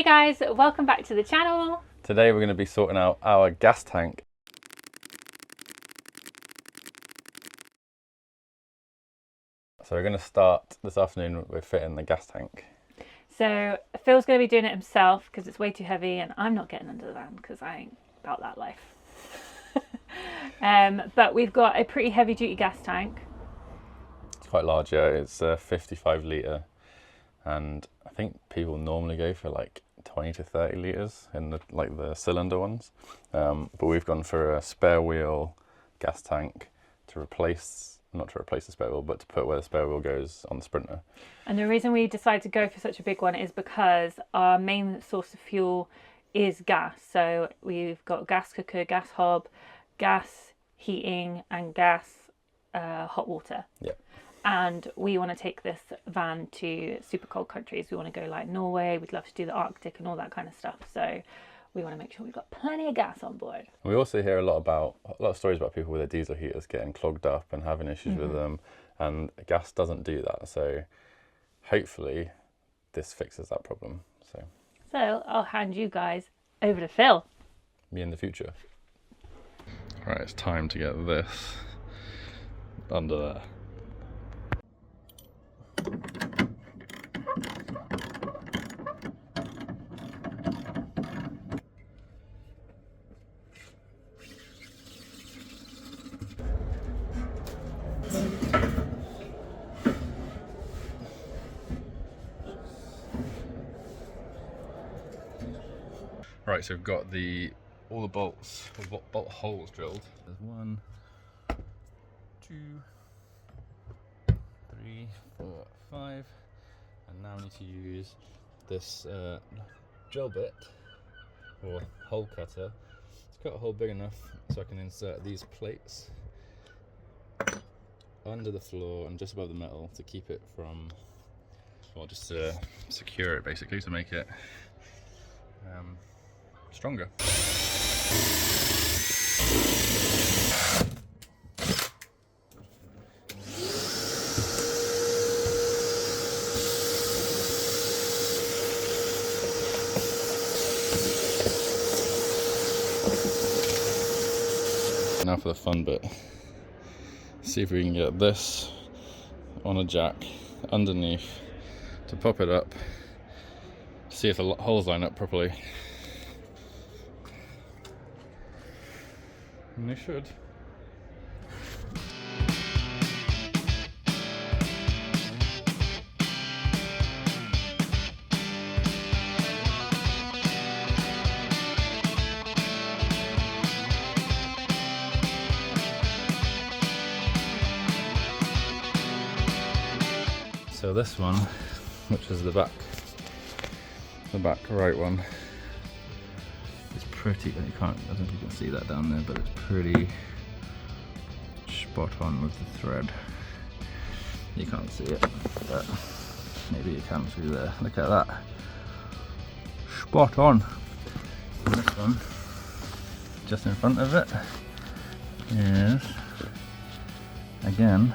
Hey guys, welcome back to the channel. Today we're going to be sorting out our gas tank. So we're going to start this afternoon with fitting the gas tank. So Phil's going to be doing it himself because it's way too heavy and I'm not getting under the van because I ain't about that life. But we've got a pretty heavy duty gas tank. It's quite large, yeah. It's a 55 litre and I think people normally go for like 20 to 30 litres in the cylinder ones. But we've gone for a spare wheel gas tank to replace, not to replace the spare wheel, but to put where the spare wheel goes on the Sprinter. And the reason we decided to go for such a big one is because our main source of fuel is gas. So we've got gas cooker, gas hob, gas heating and gas hot water. Yeah. And we want to take this van to super cold countries. We want to go like Norway, we'd love to do the Arctic and all that kind of stuff. So we want to make sure we've got plenty of gas on board. We also hear a lot of stories about people with their diesel heaters getting clogged up and having issues with them, and gas doesn't do that. So hopefully this fixes that problem. So I'll hand you guys over to Phil. Me in the future. Right, it's time to get this under there. Right, so we've got all the bolts, bolt holes drilled. There's 1, 2, 3, 4, 5, and now we need to use this drill bit or hole cutter. It's got a hole big enough so I can insert these plates under the floor and just above the metal to keep it from, well, just to secure it basically, to make it stronger. Now for the fun bit. See if we can get this on a jack underneath to pop it up. See if the holes line up properly. And they should. So this one, which is the back right one, is pretty, I don't know if you can see that down there, but it's pretty spot on with the thread. You can't see it, but maybe you can through there. Look at that. Spot on. And this one, just in front of it, is, again,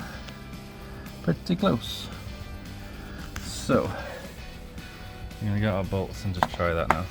pretty close. So, we're going to get our bolts and just try that now.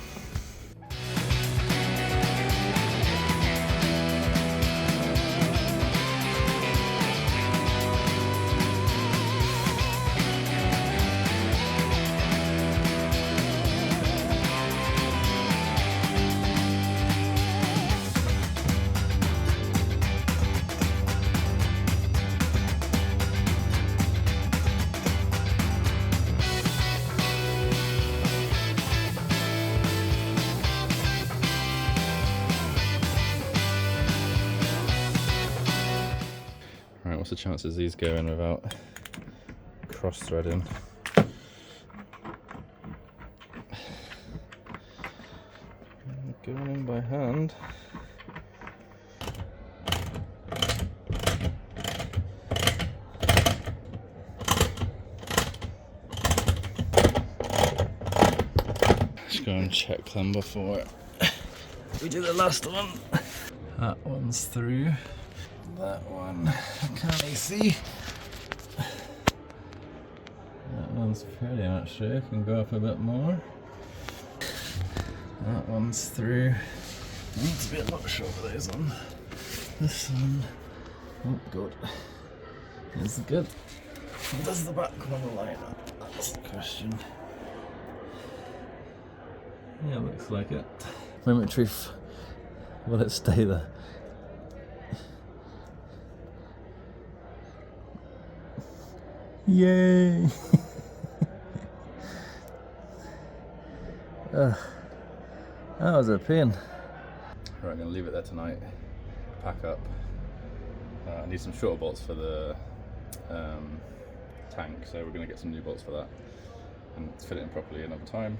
Right, what's the chances these go in without cross-threading? Going in by hand. Just go and check them before we do the last one. That one's through. That one, can I see? That one's pretty much through, can go up a bit more. That one's through. Needs to be a lot shorter, those on. This one. Oh god. Is it good? Does the back one line up? That's the question. Yeah, looks like it. Moment of truth. Will it stay there? Yay! That was a pain. Right, I'm going to leave it there tonight. Pack up. I need some shorter bolts for the tank, so we're going to get some new bolts for that and fit it in properly another time.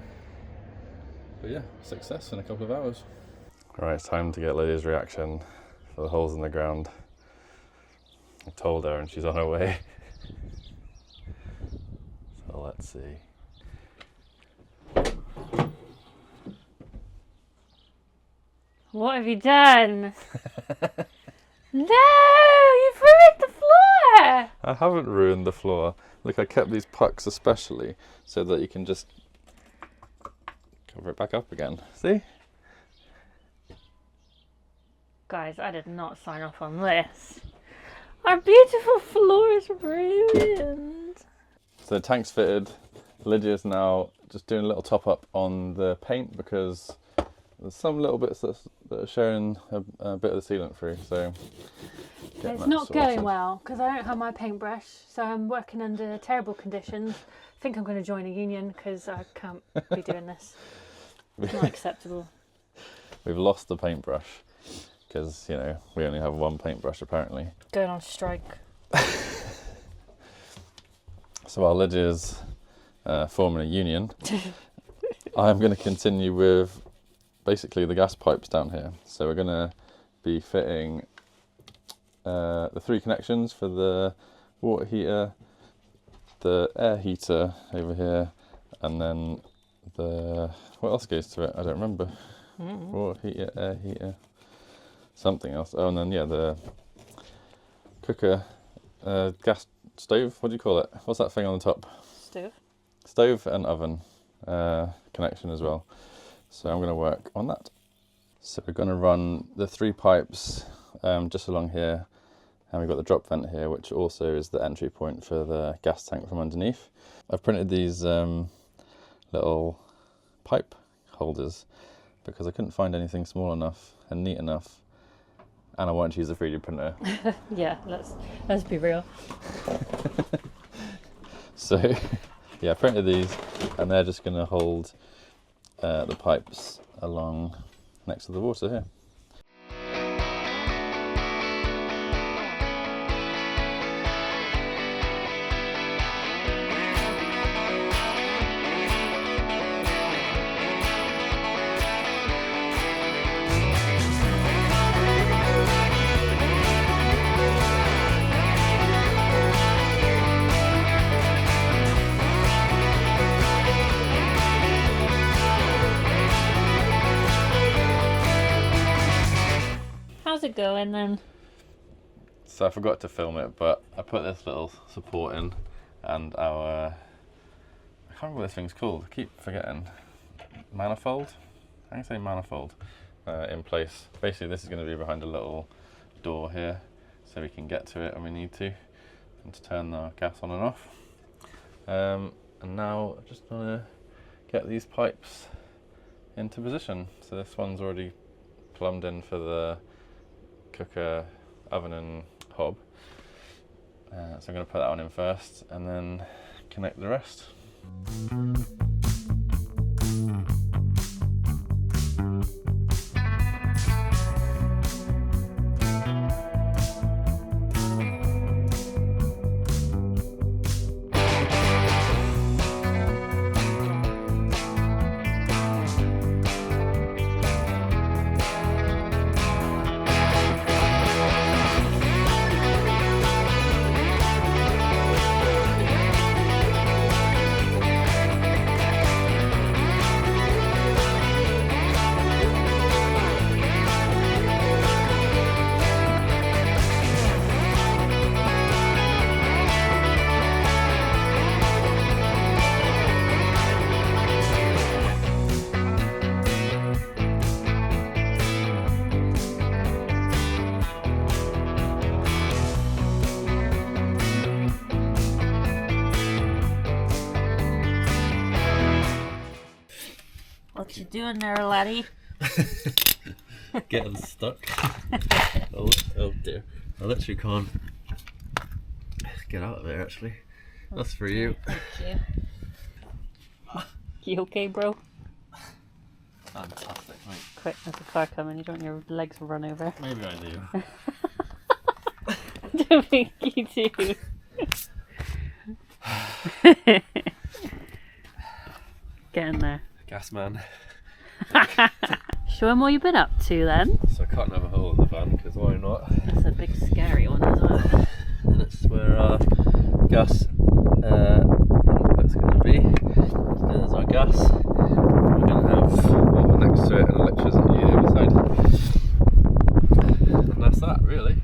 But yeah, success in a couple of hours. Right, it's time to get Lydia's reaction for the holes in the ground. I told her and she's on her way. So let's see. What have you done? No, you've ruined the floor! I haven't ruined the floor. Look, I kept these pucks especially so that you can just cover it back up again. See? Guys, I did not sign off on this. Our beautiful floor is ruined. So the tank's fitted. Lydia's now just doing a little top up on the paint because there's some little bits that are showing a bit of the sealant through. So it's not going well because I don't have my paintbrush, so I'm working under terrible conditions. I think I'm going to join a union because I can't be doing this. It's not acceptable. We've lost the paintbrush because, you know, we only have one paintbrush apparently. Going on strike. So while Lydia's forming a union, I'm going to continue with basically the gas pipes down here. So we're going to be fitting the 3 connections for the water heater, the air heater over here, and then the, what else goes to it? I don't remember. Water heater, air heater, something else. Oh, and then yeah, the cooker, gas stove, what do you call it? What's that thing on the top? Stove and oven connection as well. So I'm going to work on that. So we're going to run the 3 pipes just along here, and we've got the drop vent here, which also is the entry point for the gas tank from underneath. I've printed these little pipe holders because I couldn't find anything small enough and neat enough, and I wanted to use a 3D printer. Yeah, let's be real. So yeah, I printed these, and they're just going to hold the pipes along next to the water here. How's it going then? So I forgot to film it, but I put this little support in, and our, I can't remember what this thing's called, I keep forgetting, manifold? I can say manifold, in place. Basically this is going to be behind a little door here, so we can get to it when we need to, and to turn the gas on and off. And now I just want to get these pipes into position. So this one's already plumbed in for the cooker, oven and hob. So I'm going to put that one in first and then connect the rest. What you doing there, laddie? Getting stuck. Oh dear. I literally can't get out of there actually. That's for you. Thank you. You okay, bro? Fantastic, mate. Quick, there's a car coming. You don't want your legs to run over. Maybe I do. I don't think you do. Get in there. Gas man. Show him what you've been up to then. So I can't have a hole in the van because why not? That's a big scary one as well. And it's where our gas inlet's going to be. There's our gas. We're going to have water next to it and electricity on the other side. And that's that really.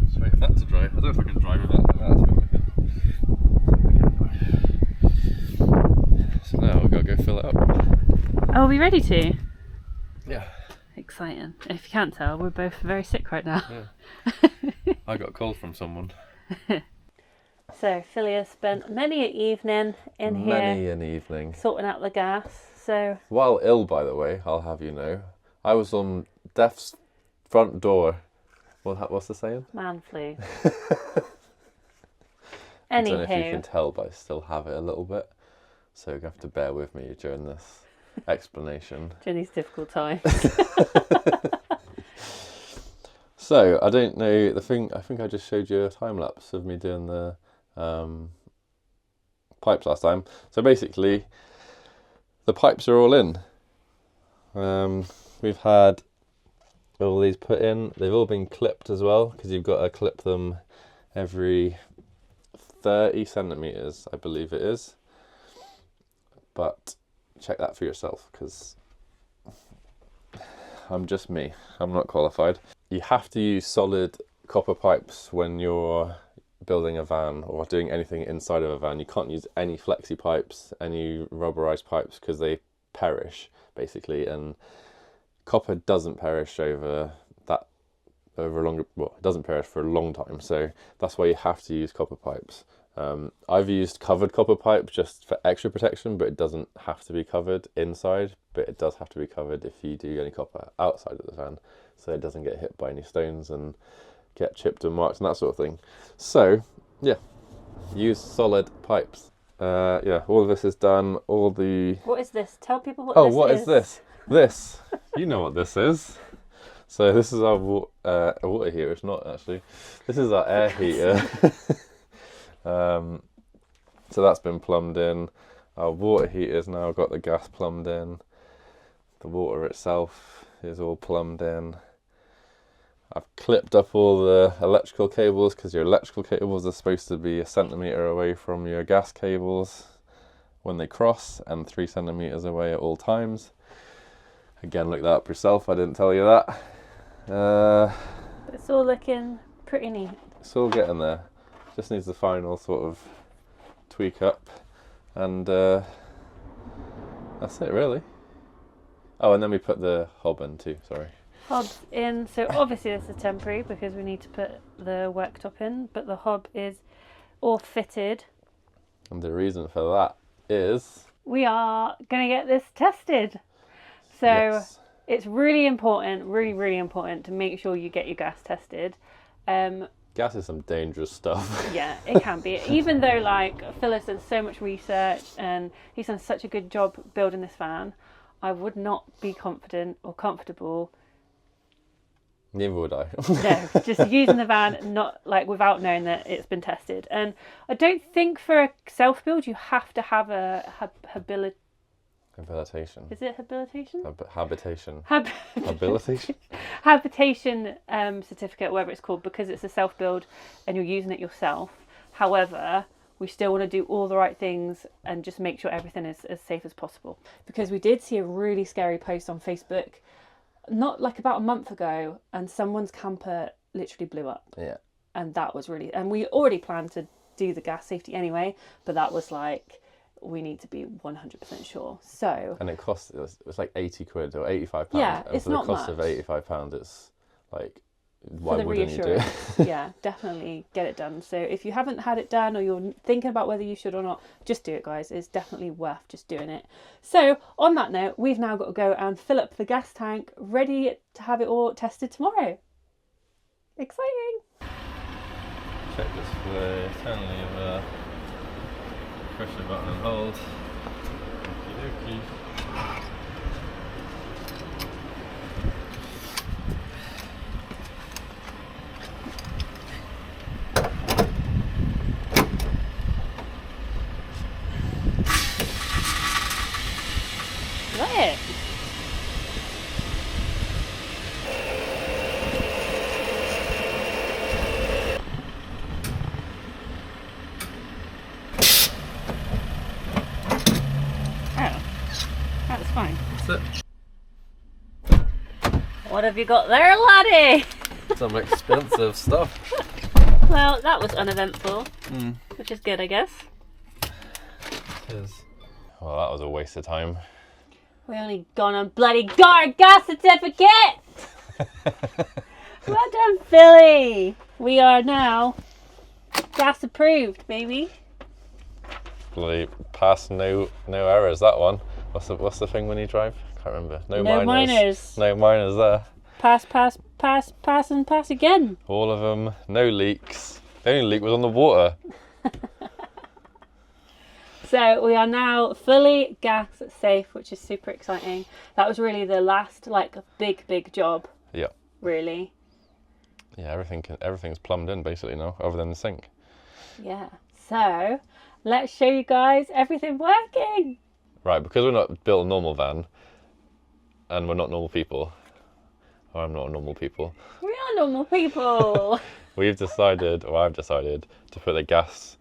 Just wait for that to dry. I don't know if I can dry with that like that. So now we've got to go fill it up. Oh, are we ready to? Yeah. Exciting. If you can't tell, we're both very sick right now. Yeah. I got a call from someone. So, Philly has spent many an evening in here Many an evening. sorting out the gas. So, While ill, by the way, I'll have you know, I was on death's front door. What's the saying? man flu. I don't know if you can Anywho, tell, but I still have it a little bit. So you have to bear with me during this explanation. during these difficult times. So, I don't know, I think I just showed you a time lapse of me doing the pipes last time. So basically, the pipes are all in. We've had all these put in. They've all been clipped as well, because you've got to clip them every 30 centimetres, I believe it is. But check that for yourself, because I'm just me. I'm not qualified. You have to use solid copper pipes when you're building a van or doing anything inside of a van. You can't use any flexi pipes, any rubberized pipes, because they perish basically, and copper doesn't perish over a longer, well, it doesn't perish for a long time, so that's why you have to use copper pipes. I've used covered copper pipe just for extra protection, but it doesn't have to be covered inside, but it does have to be covered if you do any copper outside of the van, so it doesn't get hit by any stones and get chipped and marked and that sort of thing. So yeah, use solid pipes. Yeah, all of this is done. All the What is this? Tell people what oh, this is. what is this? This, you know what this is. So this is our water heater. It's not actually. This is our air heater. So that's been plumbed in. Our water heater's now got the gas plumbed in. The water itself is all plumbed in. I've clipped up all the electrical cables, because your electrical cables are supposed to be 1 centimetre away from your gas cables when they cross, and 3 centimetres away at all times. Again, look that up yourself, I didn't tell you that. It's all looking pretty neat. It's all getting there. Just needs the final sort of tweak up, and that's it really. Oh, and then we put the hob in too, sorry. Hob's in, so obviously this is temporary because we need to put the worktop in, but the hob is all fitted. And the reason for that is We are going to get this tested. So yes, it's really important, really important to make sure you get your gas tested. gas is some dangerous stuff. Yeah, it can be. Even though, like, Phyllis does so much research and he's done such a good job building this van, I would not be confident or comfortable. Neither would I. No, just using the van, not like without knowing that it's been tested. And I don't think for a self build you have to have a Habilitation. Is it habilitation? Habitation. Habilitation. Habitation certificate, whatever it's called, because it's a self build and you're using it yourself. However, we still want to do all the right things and just make sure everything is as safe as possible. Because we did see a really scary post on Facebook, not like about a month ago, and someone's camper literally blew up. Yeah. And that was really, and we already planned to do the gas safety anyway, but that was like, we need to be 100% sure. So. And it cost, it was like 80 quid or £85. Yeah, and it's for the not cost much. of £85, it's like why For the wouldn't you do it? reassurance. Yeah, definitely get it done. So if you haven't had it done or you're thinking about whether you should or not, just do it, guys. It's definitely worth just doing it. So on that note, we've now got to go and fill up the gas tank, ready to have it all tested tomorrow. Exciting. Check this flow, turn lever, push the button and hold. Okie dokie. Is that it? Oh, that's fine. That's What have you got there, laddie? it. Some expensive stuff. Well, that was uneventful, which is good, I guess. Cheers. Well, that was a waste of time. We only gone and bloody got our gas certificate! Well done, Philly! We are now gas approved, baby. Bloody pass, no errors. That one. What's the thing when you drive? Can't remember. No minors. No minors there. Pass, and pass again. All of them. No leaks. The only leak was on the water. So we are now fully gas safe, which is super exciting. That was really the last, like, big job. Yeah. Really. Yeah, everything's plumbed in basically now, other than the sink. Yeah. So let's show you guys everything working. Right, because we're not built a normal van, and we're not normal people. Or I'm not a normal people. We are normal people. I've decided to put the gas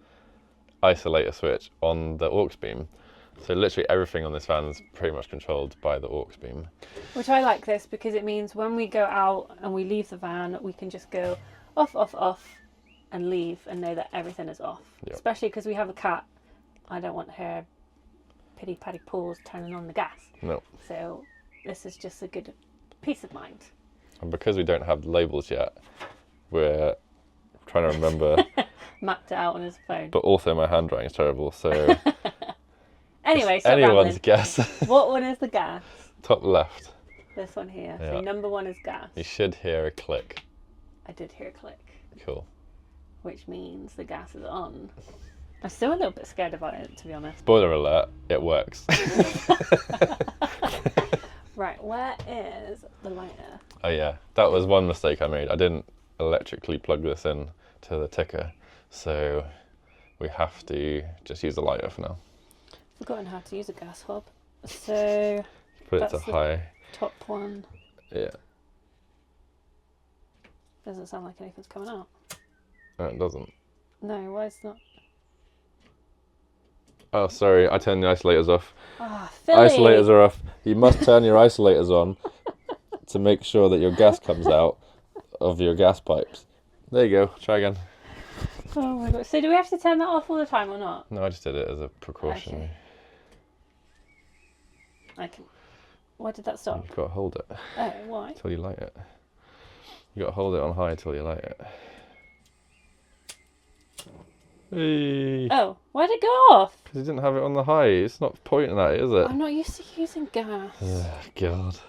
isolator switch on the aux beam. So literally everything on this van is pretty much controlled by the aux beam. Which I like this because it means when we go out and we leave the van, we can just go off and leave and know that everything is off. Yep. Especially because we have a cat. I don't want her pity patty paws turning on the gas. No. So this is just a good peace of mind. And because we don't have the labels yet, we're trying to remember. Mapped it out on his phone. But also my handwriting is terrible, so Anyway, stop anyone's rambling. guess. What one is the gas? Top left. This one here. Yeah. So number one is gas. You should hear a click. I did hear a click, Cool. which means the gas is on. I'm still a little bit scared about it, to be honest. Spoiler alert, it works. Right, where is the lighter? Oh yeah, that was one mistake I made. I didn't electrically plug this in to the ticker, so we have to just use a lighter for now. Forgotten how to use a gas hob. So Put it That's to the- high. top one Yeah. doesn't sound like anything's coming out. No, it doesn't. No, why is it not? Oh, sorry, I turned the isolators off. Ah, Philly. Isolators are off. You must turn your isolators on to make sure that your gas comes out of your gas pipes. There you go. Try again. Oh my god. So do we have to turn that off all the time or not? No, I just did it as a precaution. Okay. I can. Why did that stop? You've got to hold it Oh, why? till you light it. You got to hold it on high till you light it. Hey. Oh, why did it go off? Because you didn't have it on the high. It's not pointing at it, is it? I'm not used to using gas. Oh, God.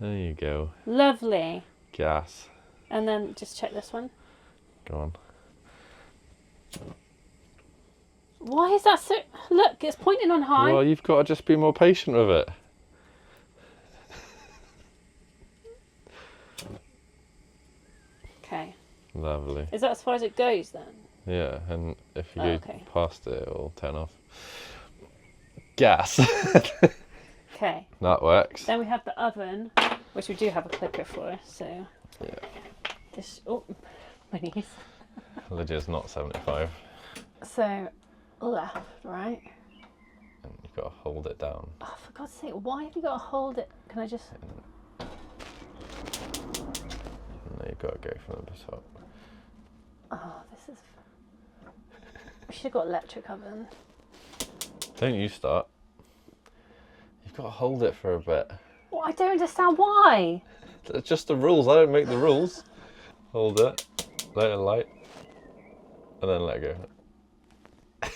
There you go. Lovely. Gas. And then just check this one. Go on. Why is that so? Look, it's pointing on high. Well, you've got to just be more patient with it. Okay. Lovely. Is that as far as it goes then? Yeah, and if you Oh, go okay. past it, it'll turn off. Gas. Okay. That works. Then we have the oven, which we do have a clicker for. So. Yeah. This. Oh, my knees. Lydia's not 75. So, left, right. And you've got to hold it down. Oh, for God's sake, why have you got to hold it? Can I just. And then you've got to go from the top. Oh, this is. We should have got electric oven. Don't you start. You've got to hold it for a bit. Well, I don't understand why. It's just the rules. I don't make the rules. Hold it, let it light, and then let it go.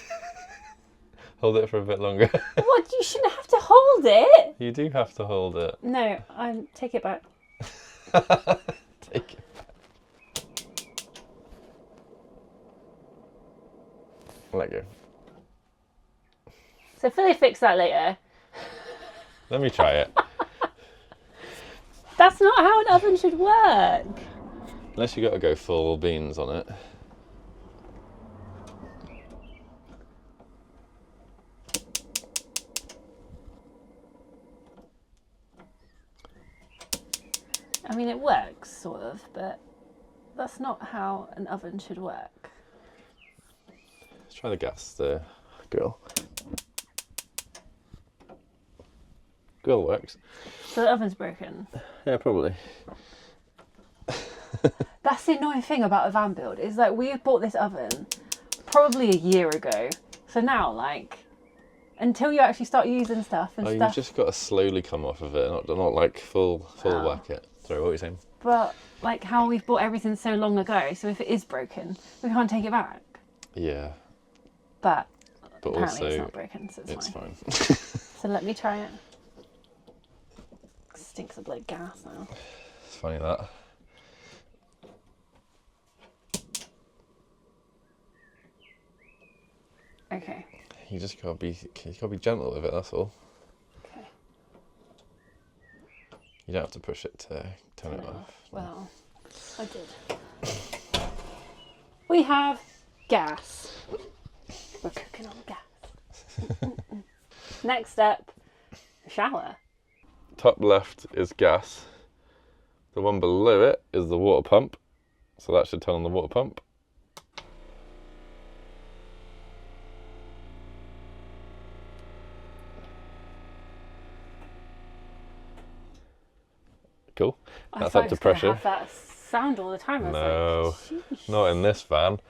Hold it for a bit longer. What? You shouldn't have to hold it. You do have to hold it. No, take it back. Take it. Let go. So fully fix that later. Let me try it. That's not how an oven should work. Unless you got to go full beans on it. I mean, it works, sort of, but that's not how an oven should work. Let's try the gas there, grill. Grill works. So the oven's broken. Yeah, probably. That's the annoying thing about a van build, is like we bought this oven probably a year ago. So now, like, until you actually start using stuff and Oh, stuff. you've just got to slowly come off of it, not like full whack it. Sorry, what were you saying? But like how we've bought everything so long ago, so if it is broken, we can't take it back. Yeah. But apparently also it's not broken, so it's fine. fine. So let me try it. Stinks of like gas now. It's funny that. Okay. You gotta be gentle with it. That's all. Okay. You don't have to push it to turn it off. Well, I did. We have gas. We're cooking on gas. Next up, shower. Top left is gas. The one below it is the water pump. So that should turn on the water pump. Cool. That's up to pressure. Have that sound all the time. I was No, like, sheesh. not in this van.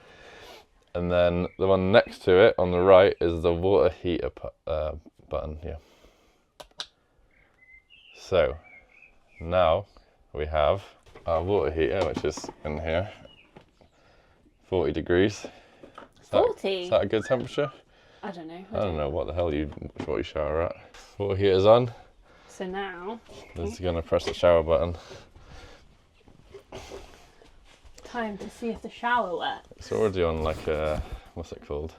And then the one next to it on the right is the water heater button here. So now we have our water heater, which is in here, 40 degrees. 40? Is that a good temperature? I don't know. I don't know what the hell you shower at. Water heater's on. So now, Just gonna press the shower button. time to see if the shower works. It's already on like a, what's it called?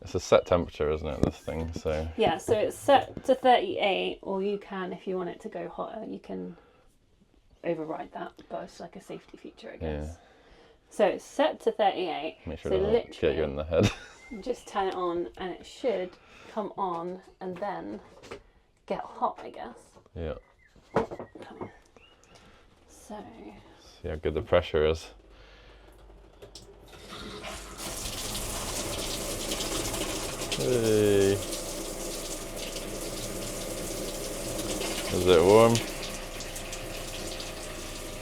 It's a set temperature, isn't it, this thing? So Yeah, so it's set to 38, or you can, if you want it to go hotter, you can override that, but it's like a safety feature, I guess. yeah, So it's set to 38. make sure So it doesn't get you literally, in the head. just turn it on, and it should come on and then get hot, I guess. Yeah. Okay. So See how good the pressure is. Hey. Is it warm?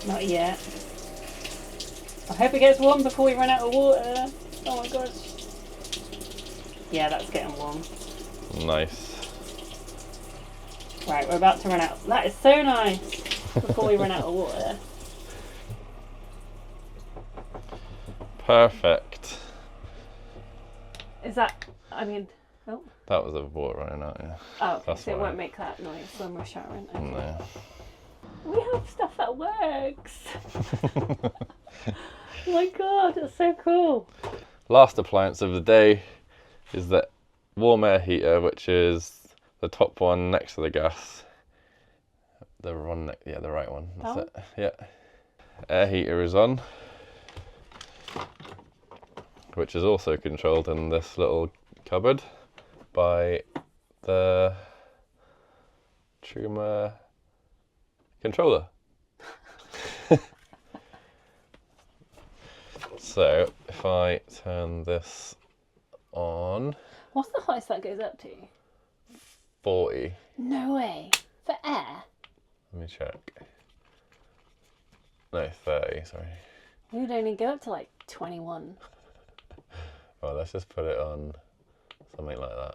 not yet. I hope it gets warm before we run out of water. Oh my gosh. Yeah, that's getting warm. Nice. Right, we're about to run out. That is so nice. Before we run out of water. Perfect. Is that? I mean, oh. That was the water running out, yeah. Oh, okay. That's So it fine. won't make that noise when we're showering. Okay. No. We have stuff that works. Oh my god, it's so cool. Last appliance of the day is the warm air heater, which is the top one next to the gas. The one, yeah, the right one. That's it. Yeah. Air heater is on, which is also controlled in this little cupboard by the Truma controller. So if I turn this on, What's the highest that goes up to? 40. No way. For air? Let me check. No, 30, sorry. We would only go up to like 21. Well, let's just put it on something like that.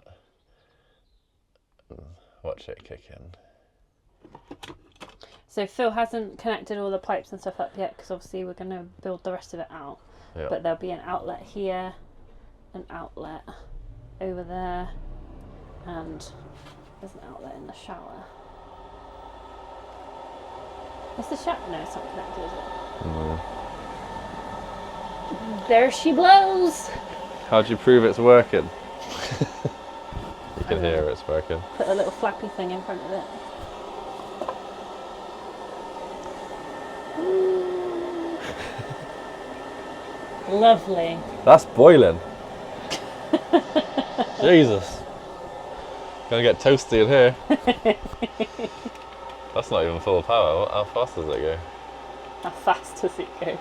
And watch it kick in. So Phil hasn't connected all the pipes and stuff up yet because obviously we're going to build the rest of it out. Yeah. But there'll be an outlet here, an outlet over there, and there's an outlet in the shower. Is the shower? No, it's not connected, is it? No. There she blows! How'd you prove it's working? You can hear it's working. Put a little flappy thing in front of it. Lovely. That's boiling. Jesus. Gonna get toasty in here. That's not even full power. How fast does it go? How fast does it go?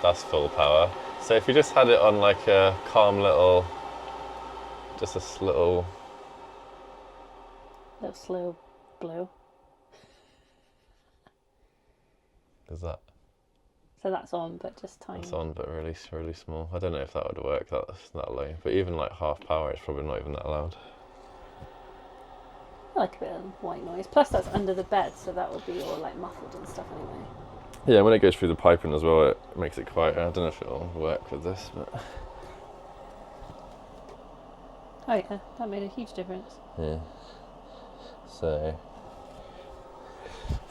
That's full power. So if you just had it on like a calm little, just a little Slow blow. Is that? So that's on, but just tiny. It's on, but really, really small. I don't know if that would work. That's that low. But even like half power, it's probably not even that loud. I like a bit of white noise. Plus, that's under the bed, so that would be all like muffled and stuff anyway. Yeah, when it goes through the piping as well, it makes it quieter. I don't know if it'll work with this, but Oh yeah, that made a huge difference. yeah. So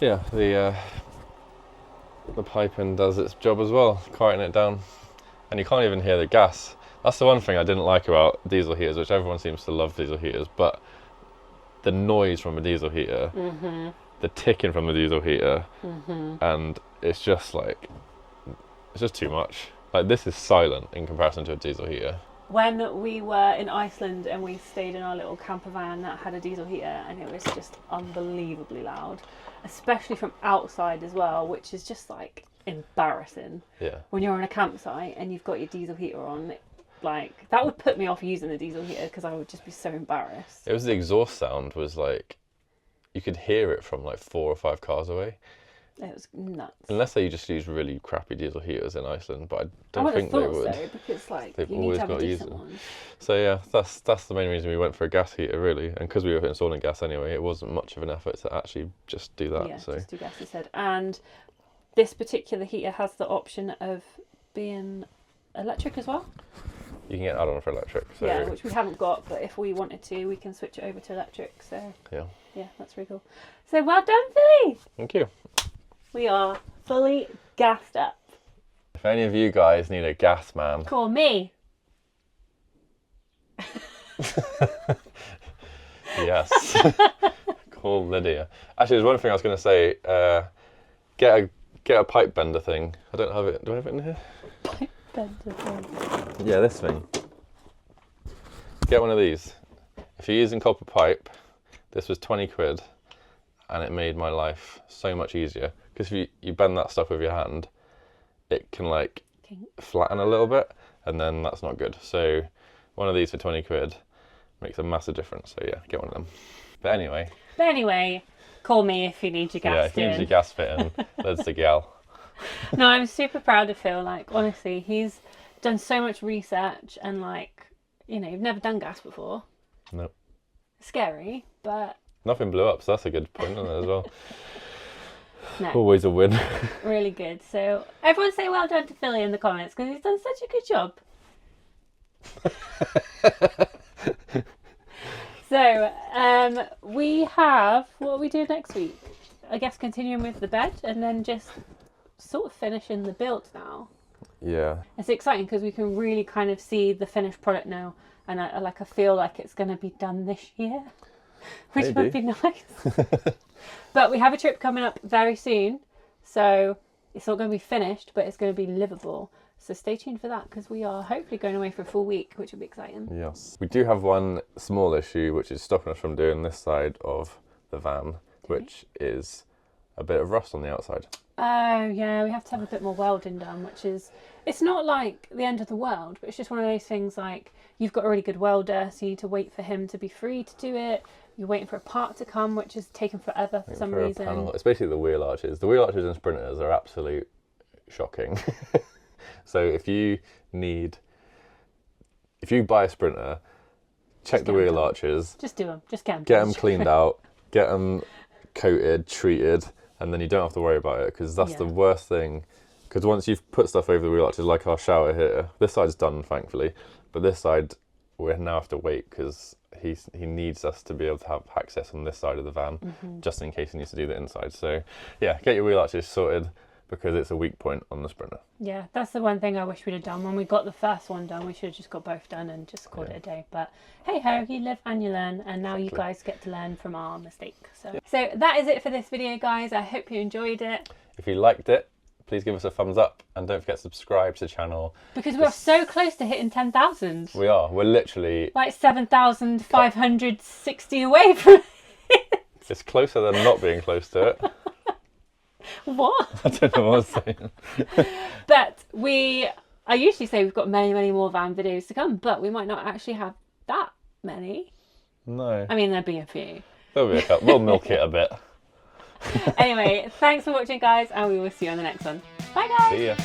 yeah, the piping does its job as well, quieting it down, and you can't even hear the gas. That's the one thing I didn't like about diesel heaters, which everyone seems to love diesel heaters, but the noise from a diesel heater, the ticking from the diesel heater, and it's just too much. Like, this is silent in comparison to a diesel heater. When we were in Iceland and we stayed in our little camper van that had a diesel heater, and it was just unbelievably loud, especially from outside as well, which is just like embarrassing. Yeah. When you're on a campsite and you've got your diesel heater on, like, that would put me off using the diesel heater because I would just be so embarrassed. It was the exhaust sound was like, you could hear it from like 4 or 5 cars away. It was nuts. Unless they just use really crappy diesel heaters in Iceland, but I I don't would think have they thought would. so, because like They've you need always to have a got to use decent them. one. So yeah, that's the main reason we went for a gas heater, really. And because we were installing gas anyway, it wasn't much of an effort to actually just do that. Yeah, so just do gas instead. And this particular heater has the option of being electric as well. you can get an add-on for electric. So Yeah, which we haven't got, but if we wanted to, we can switch it over to electric. So yeah, that's really cool. So well done, Philly. thank you. We are fully gassed up. If any of you guys need a gas man, Call me. yes, call Lydia. Actually, there's one thing I was going to say. Get a pipe bender thing. I don't have it. Do I have it in here? Pipe bender thing. Yeah, this thing. Get one of these. If you're using copper pipe, this was 20 quid, and it made my life so much easier. Because if you bend that stuff with your hand, it can like flatten a little bit, and then that's not good. So one of these for 20 quid makes a massive difference. So yeah, get one of them. But anyway, call me if you need your gas yeah, if you need your gas fitting, there's the gal. No, I'm super proud of Phil. Like, honestly, he's done so much research, and like, you know, you've never done gas before. Nope. Scary, but Nothing blew up, so that's a good point, isn't it, as well? no, Always a win. really good. So everyone say well done to Philly in the comments because he's done such a good job. So we have, what are we doing next week? I guess continuing with the bed and then just sort of finishing the build now. Yeah. It's exciting because we can really kind of see the finished product now, and I feel like it's going to be done this year, which would be nice. But we have a trip coming up very soon, so it's not going to be finished, but it's going to be livable. So stay tuned for that because we are hopefully going away for a full week, which will be exciting. Yes. We do have one small issue which is stopping us from doing this side of the van, which is a bit of rust on the outside. Oh yeah, we have to have a bit more welding done, which is, it's not like the end of the world, but it's just one of those things like you've got a really good welder, so you need to wait for him to be free to do it. You're waiting for a part to come, which is taking forever for some reason. Panel, especially the wheel arches. The wheel arches in Sprinters are absolute shocking. So if you buy a Sprinter, check the wheel arches. Just do them. Just get them. Get them cleaned out. Get them coated, treated, and then you don't have to worry about it, because that's the worst thing. Because once you've put stuff over the wheel arches, like our shower here, this side's done, thankfully, but this side we now have to wait because he needs us to be able to have access on this side of the van, just in case he needs to do the inside. So yeah, get your wheel arches sorted, because it's a weak point on the Sprinter. Yeah, that's the one thing I wish we'd have done. When we got the first one done, we should have just got both done and just called it a day. But hey ho, you live and you learn, and now you guys get to learn from our mistake. So that is it for this video, guys. I hope you enjoyed it. If you liked it, please give us a thumbs up, and don't forget to subscribe to the channel. Because we're so close to hitting 10,000. We are. We're literally like 7,560 away from it. It's closer than not being close to it. What? I don't know what I was saying. But I usually say we've got many, many more van videos to come, but we might not actually have that many. No. I mean, there'll be a few. There'll be a couple. We'll milk it a bit. Anyway, thanks for watching, guys, and we will see you on the next one. Bye, guys. See ya.